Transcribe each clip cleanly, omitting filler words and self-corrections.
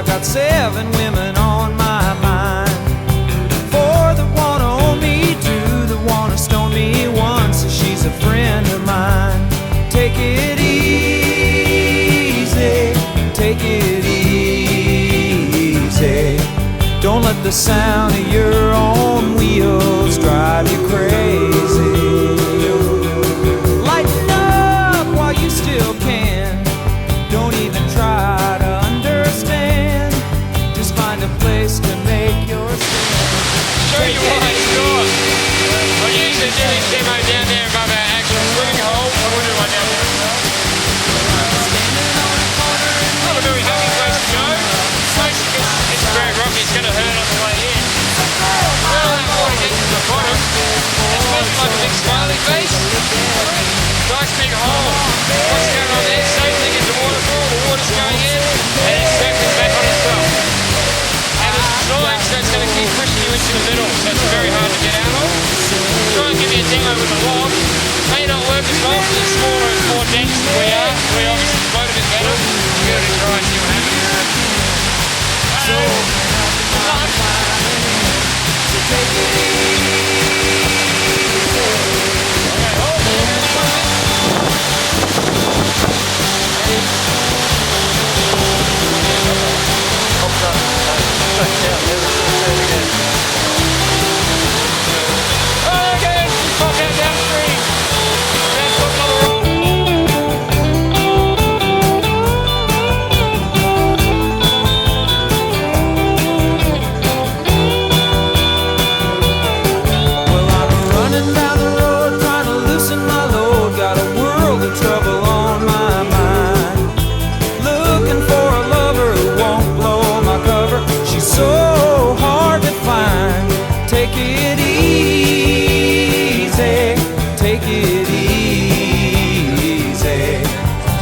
I got 7 women on my mind. 4 that wanna own me, 2 that wanna stone me, 1 says she's a friend of mine. Take it easy, take it easy. Don't let the sound of your own wheels drive you crazy. Lighten up while you still can. Don't even try to understand. Just find a place to make your stand. Show you what I got. I usually do this demo down there above our actual swimming hole. I will do one down there. Not a very happy place to go. Mostly because it's very rocky, it's going to hurt on the way in. Well, that water gets to the bottom. It's supposed like a big smiley face. Nice big hole. What's going on there? Same thing as the waterfall. The water's going in and it's circling back on itself. And it's slime, so it's going to keep pushing you into the middle. So it's very hard to get out of. Try and give you a demo with the log. May not work as well because it's smaller and more dense than we are. We obviously float a bit better. We'll give it a try and see what happens. Okay, pop that downstream. Let's put another roll. Well, I'm running down the road trying to loosen my load. Got a world of trouble on my mind. Looking for a lover who won't blow my cover. She's so hard to find. Take it easy, take it easy.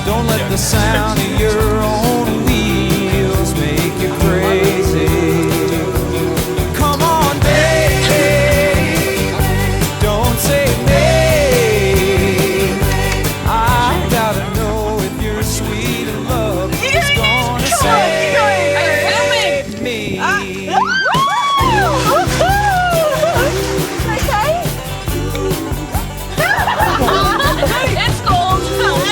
Don't let the sound of your own wheels make you crazy. Come on, baby, don't say nay. I gotta know if you're sweet and love is gonna save me. It's cold. It's cold.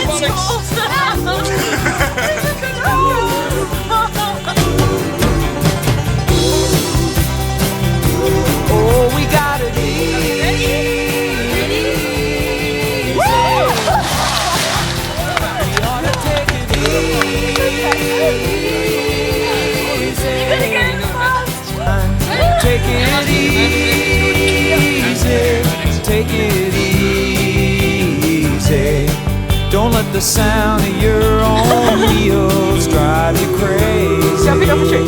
Oh, we got it easy. We ought to take it easy. Take it easy. Take it easy. Don't let the sound of your own wheels drive you crazy. Jumping off a tree.